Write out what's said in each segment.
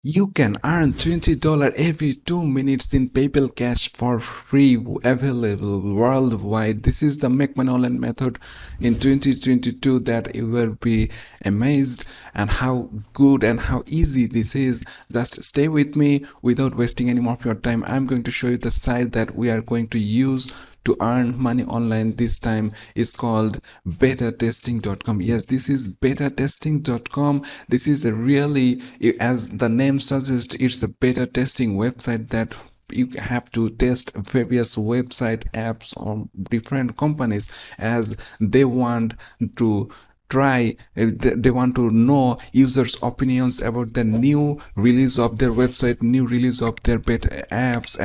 You can earn $20 every 2 minutes in PayPal Cash for free, available worldwide. This is the Make Money Online method in 2022 that you will be amazed and how good and how easy this is. Just stay with me without wasting any more of your time. I'm going to show you the site that we are going to use to earn money online. This time is called betatesting.com. Yes, this is betatesting.com. This is a really, as the name suggests, it's a beta testing website that you have to test various website apps or different companies as they want to try, they want to know users opinions about the new release of their website, new release of their beta apps,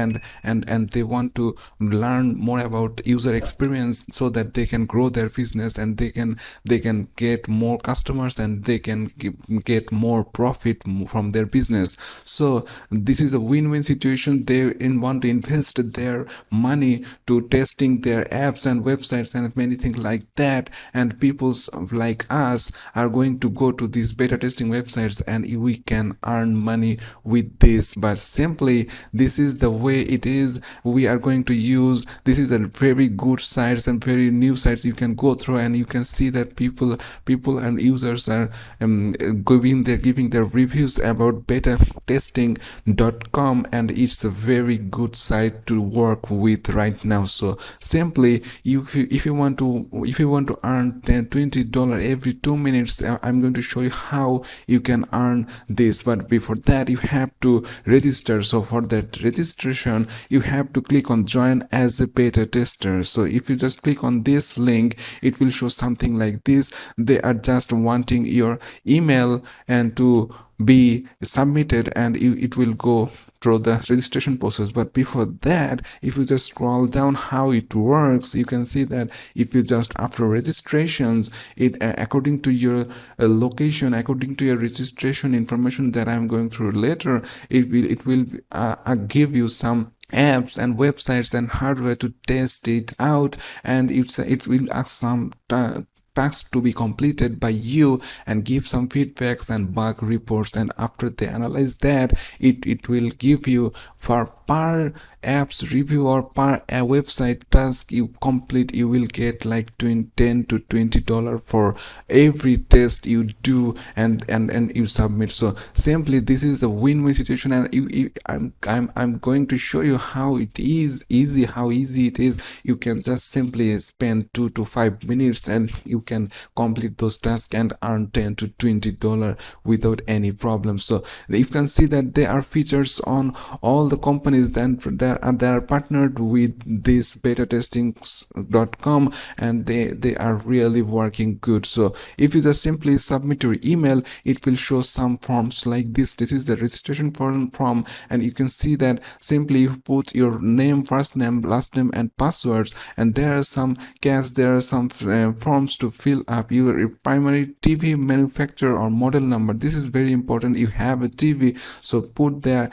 and they want to learn more about user experience so that they can grow their business and they can get more customers and they can get more profit from their business. So this is a win-win situation. They want to invest their money to testing their apps and websites and many things like that, and people's like us are going to go to these beta testing websites and we can earn money with this. But simply, this is the way it is. We are going to use, this is a very good sites and very new sites you can go through, and you can see that people and users are giving their reviews about betatesting.com, and it's a very good site to work with right now. So simply, if you want to earn $20 every 2 minutes, I'm going to show you how you can earn this. But before that, you have to register. So for that registration, you have to click on join as a beta tester. So if you just click on this link, it will show something like this. They are just wanting your email and to be submitted, and it will go through the registration process. But before that, if you just scroll down how it works, you can see that if you just after registrations, it according to your location, according to your registration information that I'm going through later, it will give you some apps and websites and hardware to test it out, and it will ask some tasks to be completed by you and give some feedbacks and bug reports, and after they analyze that, it will give you for per apps review or per a website task you complete, you will get like $10 to $20 for every test you do and you submit. So simply, this is a win-win situation, and I'm going to show you how it is easy, how easy it is. You can just simply spend 2 to 5 minutes and you can complete those tasks and earn $10 to $20 without any problem. So you can see that there are features on all the companies that are partnered with this betatesting.com, and they are really working good. So if you just simply submit your email, it will show some forms like this. This is the registration form, and you can see that simply you put your name, first name, last name, and passwords, and there are some forms to fill up. Your primary TV manufacturer or model number. This is very important. You have a TV, so put the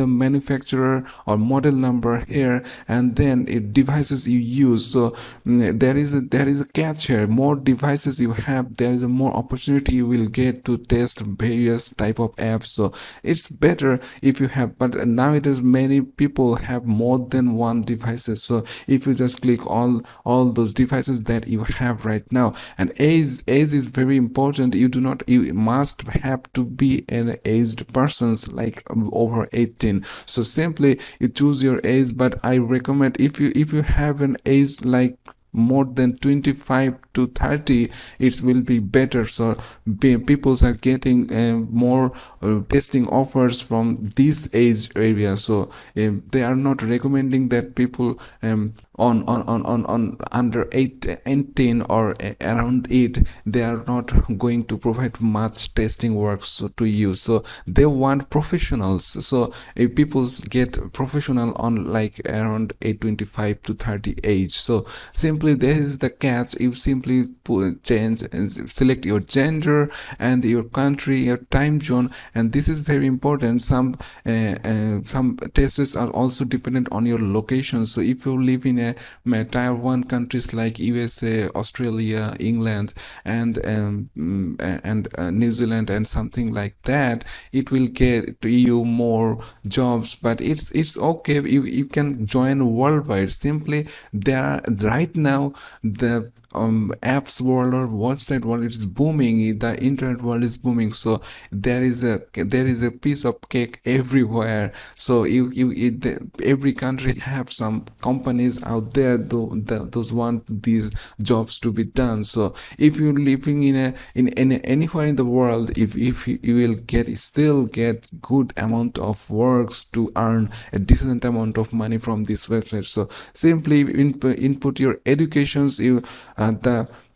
manufacturer or model number here, and then devices you use. So there is a catch here. More devices you have, there is a more opportunity you will get to test various type of apps. So it's better if you have, but nowadays many people have more than one devices. So if you just click all those devices that you have right now, and age is very important. You must have to be an aged persons, like over 18. So simply you choose your age, but I recommend if you have an age like more than 25 to 30, it will be better. So people are getting more testing offers from this age area. So they are not recommending that people on under 18 or around 8, they are not going to provide much testing works to you. So they want professionals. So if people get professional on like around 25 to 30 age. So simply, this is the catch. You simply change and select your gender and your country, your time zone, and this is very important. Some tests are also dependent on your location. So if you live in tier 1 countries like USA, Australia, England, and New Zealand and something like that, it will get you more jobs. But it's okay, you can join worldwide. Simply there are right now the apps world or website world is booming, the internet world is booming, so there is a piece of cake everywhere. So every country have some companies out there, those want these jobs to be done. So if you're living in anywhere in the world, if you will still get good amount of works to earn a decent amount of money from this website. So simply input your educations,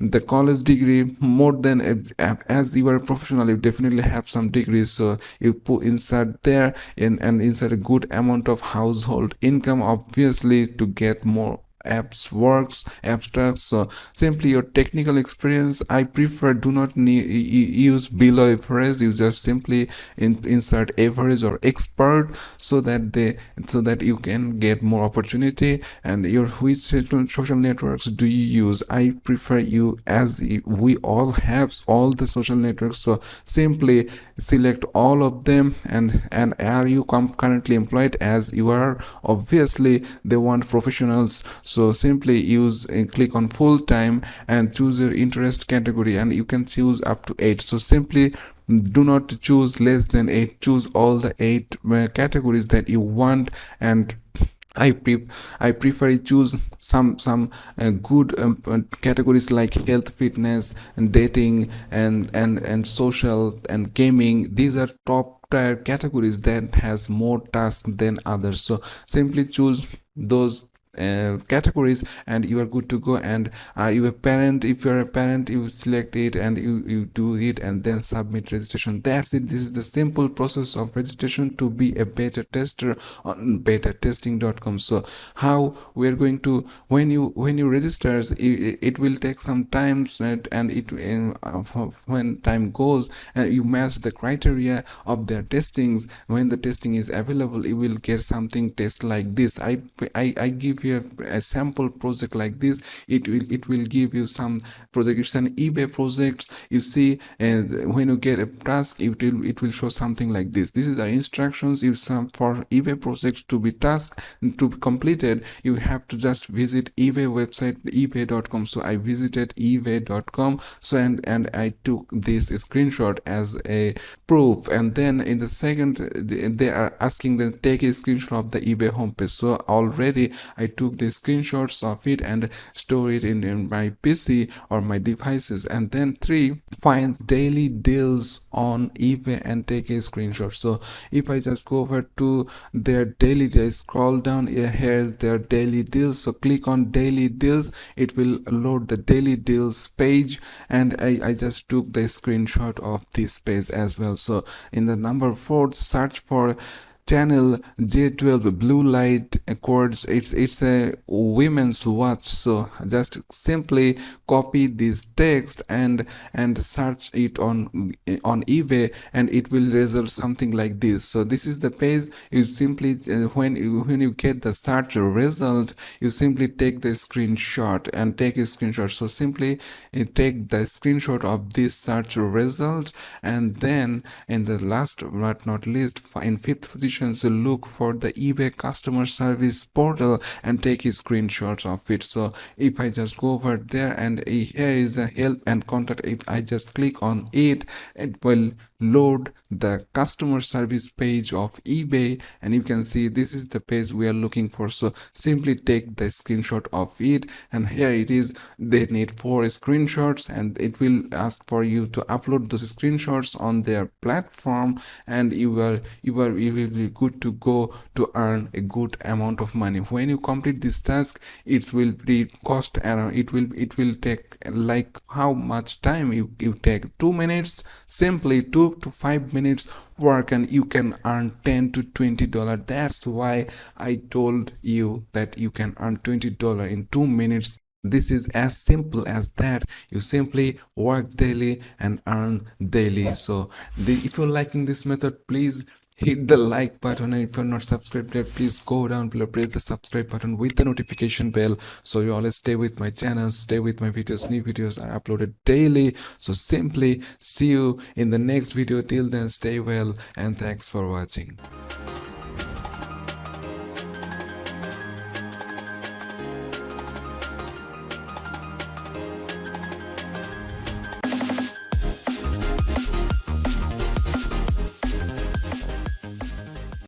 the college degree, more than as you are a professional, you definitely have some degrees, so you put inside there and inside a good amount of household income, obviously, to get more apps works abstracts. So simply your technical experience, I prefer do not use below average. You just simply insert average or expert, so that you can get more opportunity. And your which social networks do you use? I prefer you, as we all have all the social networks, so simply select all of them. And are you currently employed? As you are, obviously they want professionals, so simply use click on full time and choose your interest category, and you can choose up to 8. So simply do not choose less than 8, choose all the 8 categories that you want. And I prefer choose some good categories like health, fitness, and dating, and social and gaming. These are top tier categories that has more tasks than others. So simply choose those categories and you are good to go. And you a parent, if you're a parent, you select it and you do it and then submit registration. That's it. This is the simple process of registration to be a beta tester on betatesting.com. So how we're going to, when you registers, it will take some time, and when time goes and you match the criteria of their testings, when the testing is available, you will get something test like this. I give you a sample project like this. It will give you some project. It's an eBay project. You see, and when you get a task, it will show something like this. This is our instructions. If some for eBay project to be tasked to be completed, you have to just visit eBay website, ebay.com. So I visited ebay.com. So and I took this screenshot as a proof. And then in the second, they are asking them take a screenshot of the eBay homepage. So already I took the screenshots of it and store it in my PC or my devices. And then 3, find daily deals on eBay and take a screenshot. So if I just go over to their daily deals, scroll down, here's their daily deals. So click on daily deals, it will load the daily deals page, and I just took the screenshot of this page as well. So in the number 4, search for channel J12 blue light quartz. It's a women's watch. So just simply copy this text and search it on eBay, and it will result something like this. So this is the page. You simply when you get the search result, you simply take the screenshot and take a screenshot. So simply take the screenshot of this search result, and then in the last but not least, in 5th position, so look for the eBay customer service portal and take a screenshot of it. So if I just go over there, and here is a help and contact, if I just click on it, it will load the customer service page of eBay, and you can see this is the page we are looking for. So simply take the screenshot of it, and here it is. They need 4 screenshots, and it will ask for you to upload those screenshots on their platform, and you will be good to go to earn a good amount of money. When you complete this task, it will be cost around, it will take like how much time you take 2 minutes, simply 2 to 5 minutes work, and you can earn 10 to $20. That's why I told you that you can earn $20 in 2 minutes. This is as simple as that. You simply work daily and earn daily. So if you're liking this method, please hit the like button, and if you're not subscribed yet, please go down below, press the subscribe button with the notification bell, so you always stay with my channel, stay with my videos. New videos are uploaded daily. So simply see you in the next video. Till then, stay well and thanks for watching.